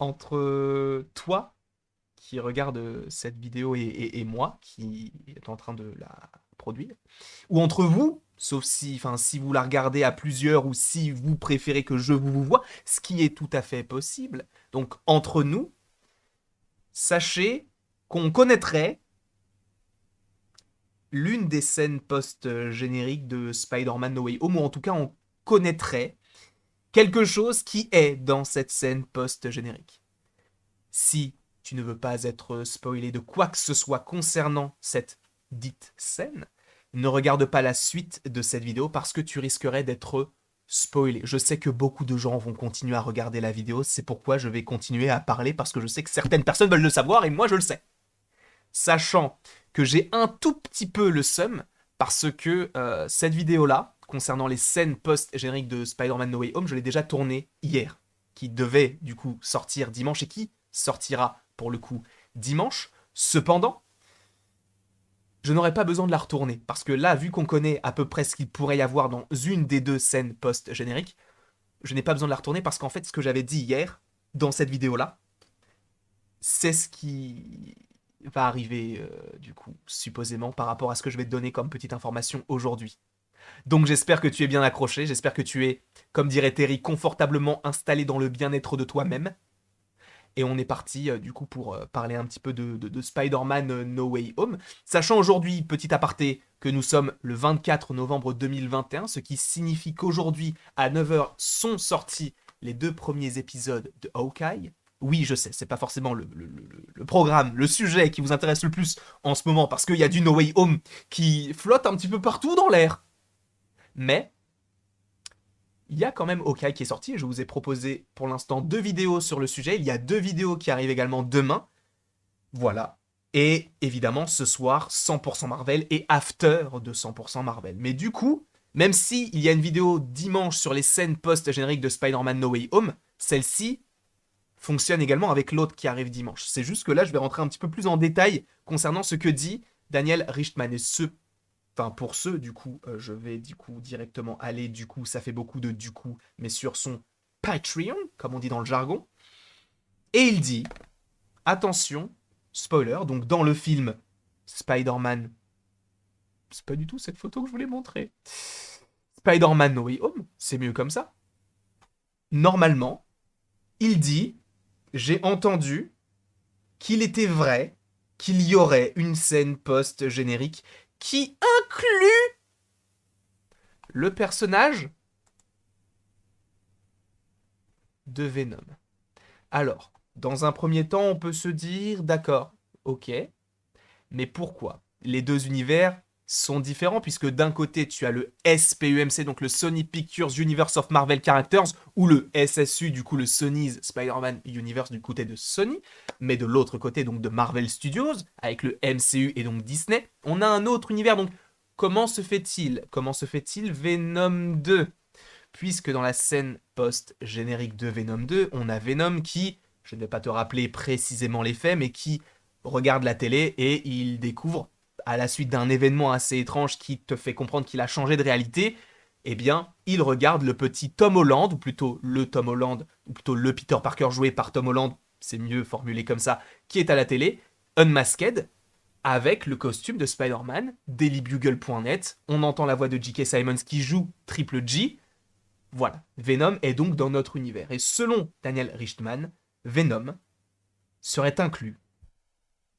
entre toi qui regarde cette vidéo et moi qui est en train de la produire, ou entre vous, sauf si, enfin, si vous la regardez à plusieurs ou si vous préférez que je vous vois, ce qui est tout à fait possible. Donc entre nous, sachez qu'on connaîtrait l'une des scènes post-génériques de Spider-Man No Way Home, ou en tout cas on connaîtrait quelque chose qui est dans cette scène post-générique. Si tu ne veux pas être spoilé de quoi que ce soit concernant cette dite scène, ne regarde pas la suite de cette vidéo parce que tu risquerais d'être spoilé. Je sais que beaucoup de gens vont continuer à regarder la vidéo, c'est pourquoi je vais continuer à parler parce que je sais que certaines personnes veulent le savoir et moi je le sais. Sachant que j'ai un tout petit peu le seum parce que cette vidéo-là, concernant les scènes post-génériques de Spider-Man No Way Home, je l'ai déjà tournée hier, qui devait du coup sortir dimanche et qui sortira pour le coup dimanche. Cependant, je n'aurais pas besoin de la retourner parce que là, vu qu'on connaît à peu près ce qu'il pourrait y avoir dans une des deux scènes post-génériques, je n'ai pas besoin de la retourner parce qu'en fait, ce que j'avais dit hier dans cette vidéo-là, c'est ce qui va arriver, du coup, supposément, par rapport à ce que je vais te donner comme petite information aujourd'hui. Donc j'espère que tu es bien accroché, j'espère que tu es, comme dirait Terry, confortablement installé dans le bien-être de toi-même. Et on est parti, du coup, pour parler un petit peu de Spider-Man No Way Home. Sachant aujourd'hui, petit aparté, que nous sommes le 24 novembre 2021, ce qui signifie qu'aujourd'hui, à 9h, sont sortis les deux premiers épisodes de Hawkeye. Oui, je sais, c'est pas forcément le programme, le sujet qui vous intéresse le plus en ce moment, parce qu'il y a du No Way Home qui flotte un petit peu partout dans l'air. Mais il y a quand même Hawkeye qui est sorti. Je vous ai proposé pour l'instant deux vidéos sur le sujet. Il y a deux vidéos qui arrivent également demain. Voilà. Et évidemment, ce soir, 100% Marvel et after de 100% Marvel. Mais du coup, même si il y a une vidéo dimanche sur les scènes post-génériques de Spider-Man No Way Home, celle-ci fonctionne également avec l'autre qui arrive dimanche. C'est juste que là, je vais rentrer un petit peu plus en détail concernant ce que dit Daniel Richtman. Et ce, enfin pour ceux, du coup, je vais du coup directement aller, du coup, ça fait beaucoup de du coup, mais sur son Patreon, comme on dit dans le jargon. Et il dit, attention, spoiler, donc dans le film Spider-Man, c'est pas du tout cette photo que je voulais montrer. Spider-Man No Way Home, c'est mieux comme ça. Normalement, il dit, j'ai entendu qu'il était vrai qu'il y aurait une scène post-générique qui inclut le personnage de Venom. Alors, dans un premier temps, on peut se dire, d'accord, ok, mais pourquoi? Les deux univers sont différents puisque d'un côté tu as le SPUMC, donc le Sony Pictures Universe of Marvel Characters, ou le SSU, du coup le Sony's Spider-Man Universe du côté de Sony, mais de l'autre côté donc de Marvel Studios, avec le MCU et donc Disney, on a un autre univers. Donc comment se fait-il? Comment se fait-il Venom 2? Puisque dans la scène post-générique de Venom 2, on a Venom qui, je ne vais pas te rappeler précisément les faits, mais qui regarde la télé et il découvre, à la suite d'un événement assez étrange qui te fait comprendre qu'il a changé de réalité, eh bien, il regarde le petit Tom Holland, ou plutôt le Tom Holland, ou plutôt le Peter Parker joué par Tom Holland, c'est mieux formulé comme ça, qui est à la télé, unmasked, avec le costume de Spider-Man, dailybugle.net, on entend la voix de J.K. Simmons qui joue Triple G, voilà, Venom est donc dans notre univers. Et selon Daniel Richtman, Venom serait inclus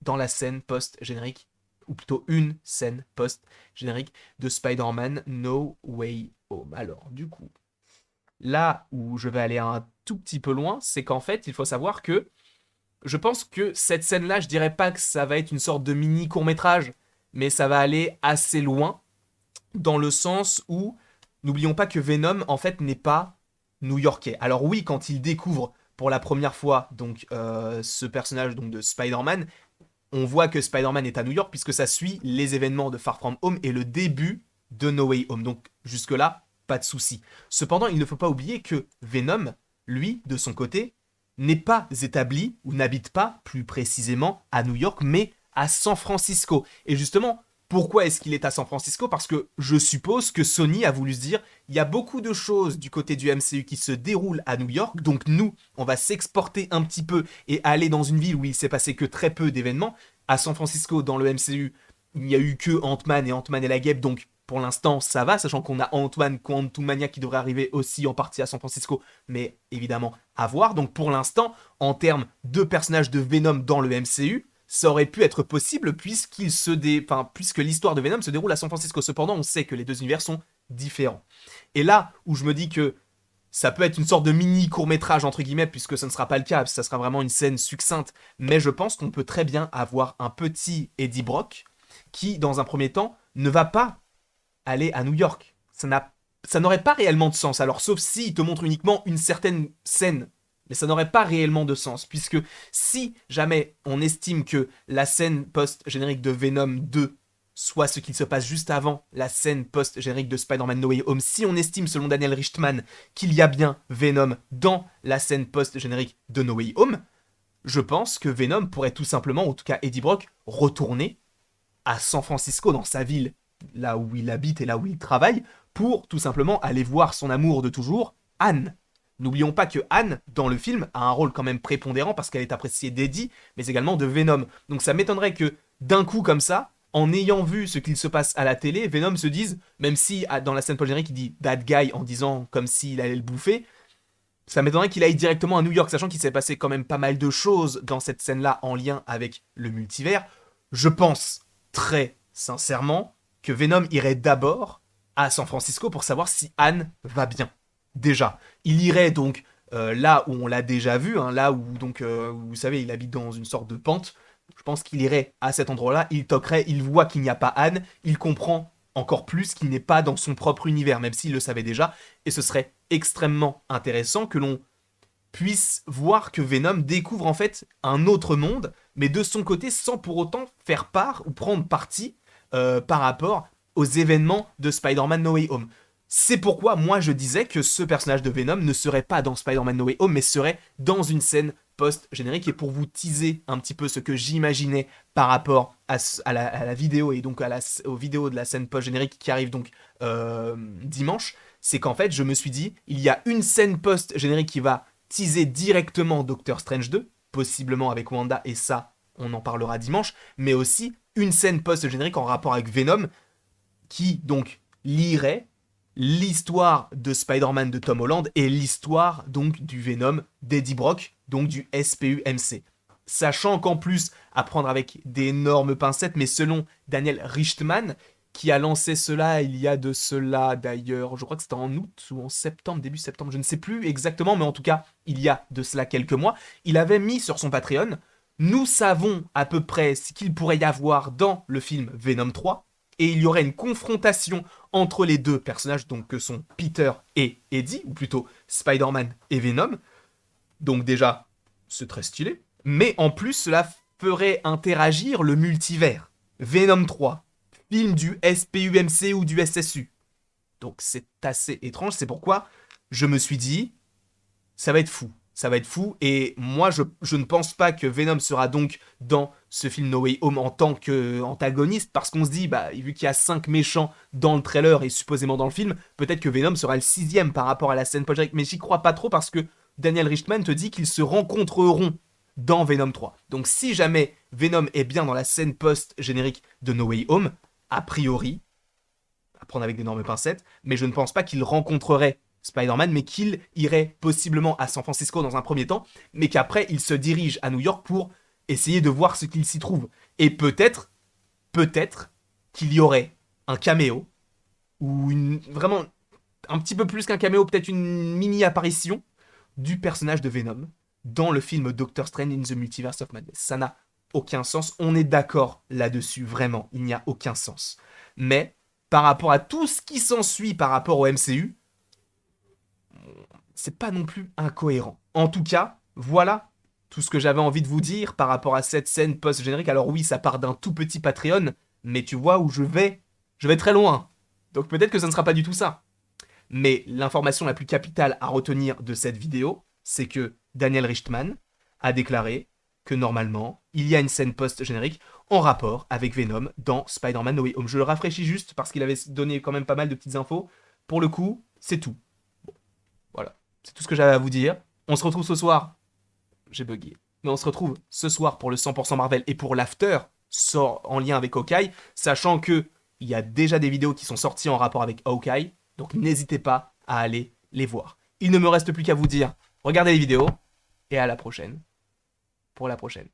dans la scène post-générique, ou plutôt une scène post-générique de Spider-Man No Way Home. Alors, du coup, là où je vais aller un tout petit peu loin, c'est qu'en fait, il faut savoir que je pense que cette scène-là, je dirais pas que ça va être une sorte de mini court-métrage, mais ça va aller assez loin, dans le sens où, n'oublions pas que Venom, en fait, n'est pas new-yorkais. Alors oui, quand il découvre pour la première fois donc ce personnage donc de Spider-Man, on voit que Spider-Man est à New York puisque ça suit les événements de Far From Home et le début de No Way Home. Donc jusque-là, pas de souci. Cependant, il ne faut pas oublier que Venom, lui, de son côté, n'est pas établi ou n'habite pas plus précisément à New York, mais à San Francisco. Et justement, Pourquoi est-ce qu'il est à San Francisco? Parce que je suppose que Sony a voulu se dire, il y a beaucoup de choses du côté du MCU qui se déroulent à New York, donc nous, on va s'exporter un petit peu et aller dans une ville où il s'est passé que très peu d'événements. À San Francisco, dans le MCU, il n'y a eu que Ant-Man et Ant-Man et la Guêpe, donc pour l'instant ça va, sachant qu'on a Ant-Man Quantumania qui devrait arriver aussi en partie à San Francisco, mais évidemment à voir. Donc pour l'instant, en termes de personnages de Venom dans le MCU, ça aurait pu être possible puisque l'histoire de Venom se déroule à San Francisco. Cependant, on sait que les deux univers sont différents. Et là où je me dis que ça peut être une sorte de mini court-métrage entre guillemets, puisque ce ne sera pas le cas, ça sera vraiment une scène succincte, mais je pense qu'on peut très bien avoir un petit Eddie Brock qui, dans un premier temps, ne va pas aller à New York. Ça n'aurait pas réellement de sens. Alors, sauf s'il te montre uniquement une certaine scène. Mais ça n'aurait pas réellement de sens. Puisque si jamais on estime que la scène post-générique de Venom 2 soit ce qu'il se passe juste avant la scène post-générique de Spider-Man No Way Home, si on estime, selon Daniel Richtman, qu'il y a bien Venom dans la scène post-générique de No Way Home, je pense que Venom pourrait tout simplement, en tout cas Eddie Brock, retourner à San Francisco, dans sa ville, là où il habite et là où il travaille, pour tout simplement aller voir son amour de toujours, Anne. N'oublions pas que Anne, dans le film, a un rôle quand même prépondérant parce qu'elle est appréciée d'Eddie, mais également de Venom. Donc ça m'étonnerait que, d'un coup comme ça, en ayant vu ce qu'il se passe à la télé, Venom se dise, même si dans la scène post-générique il dit That guy en disant comme s'il allait le bouffer, ça m'étonnerait qu'il aille directement à New York, sachant qu'il s'est passé quand même pas mal de choses dans cette scène-là en lien avec le multivers. Je pense très sincèrement que Venom irait d'abord à San Francisco pour savoir si Anne va bien. Déjà, il irait donc là où on l'a déjà vu, hein, là où donc vous savez, il habite dans une sorte de pente. Je pense qu'il irait à cet endroit-là, il toquerait, il voit qu'il n'y a pas Anne, il comprend encore plus qu'il n'est pas dans son propre univers, même s'il le savait déjà, et ce serait extrêmement intéressant que l'on puisse voir que Venom découvre en fait un autre monde, mais de son côté sans pour autant faire part ou prendre parti par rapport aux événements de Spider-Man No Way Home. C'est pourquoi moi je disais que ce personnage de Venom ne serait pas dans Spider-Man No Way Home, mais serait dans une scène post-générique. Et pour vous teaser un petit peu ce que j'imaginais par rapport à la vidéo et donc aux vidéos de la scène post-générique qui arrive donc dimanche, c'est qu'en fait je me suis dit, il y a une scène post-générique qui va teaser directement Doctor Strange 2, possiblement avec Wanda, et ça on en parlera dimanche, mais aussi une scène post-générique en rapport avec Venom qui donc lirait l'histoire de Spider-Man de Tom Holland et l'histoire donc du Venom d'Eddie Brock, donc du SPU-MC. Sachant qu'en plus, à prendre avec d'énormes pincettes, mais selon Daniel Richtman, qui a lancé cela il y a de cela d'ailleurs, je crois que c'était en août ou en septembre, début septembre, je ne sais plus exactement, mais en tout cas, il y a de cela quelques mois, il avait mis sur son Patreon, nous savons à peu près ce qu'il pourrait y avoir dans le film Venom 3, et il y aurait une confrontation entre les deux personnages, donc que sont Peter et Eddie, ou plutôt Spider-Man et Venom. Donc déjà, c'est très stylé. Mais en plus, cela ferait interagir le multivers. Venom 3, film du SPUMC ou du SSU. Donc c'est assez étrange, c'est pourquoi je me suis dit, ça va être fou. Ça va être fou, et moi je ne pense pas que Venom sera donc dans ce film No Way Home en tant qu'antagoniste, parce qu'on se dit, bah, vu qu'il y a 5 méchants dans le trailer et supposément dans le film, peut-être que Venom sera le 6ème par rapport à la scène post-générique, mais j'y crois pas trop parce que Daniel Richtman te dit qu'ils se rencontreront dans Venom 3. Donc si jamais Venom est bien dans la scène post-générique de No Way Home, a priori, à prendre avec d'énormes pincettes, mais je ne pense pas qu'il rencontrerait Spider-Man, mais qu'il irait possiblement à San Francisco dans un premier temps, mais qu'après il se dirige à New York pour essayer de voir ce qu'il s'y trouve. Et peut-être qu'il y aurait un caméo, ou vraiment un petit peu plus qu'un caméo, peut-être une mini-apparition du personnage de Venom dans le film Doctor Strange in the Multiverse of Madness. Ça n'a aucun sens, on est d'accord là-dessus, vraiment, il n'y a aucun sens. Mais par rapport à tout ce qui s'ensuit par rapport au MCU, c'est pas non plus incohérent. En tout cas, voilà tout ce que j'avais envie de vous dire par rapport à cette scène post-générique. Alors oui, ça part d'un tout petit Patreon, mais tu vois où je vais très loin. Donc peut-être que ça ne sera pas du tout ça. Mais l'information la plus capitale à retenir de cette vidéo, c'est que Daniel Richtman a déclaré que normalement, il y a une scène post-générique. en rapport avec Venom dans Spider-Man No Way Home. Je le rafraîchis juste parce qu'il avait donné quand même pas mal de petites infos. Pour le coup, c'est tout. Bon, voilà, c'est tout ce que j'avais à vous dire. On se retrouve ce soir. J'ai bugué. Mais on se retrouve ce soir pour le 100% Marvel et pour l'after sort en lien avec Hawkeye, sachant que il y a déjà des vidéos qui sont sorties en rapport avec Hawkeye, donc n'hésitez pas à aller les voir. Il ne me reste plus qu'à vous dire, regardez les vidéos, et à la prochaine, pour la prochaine.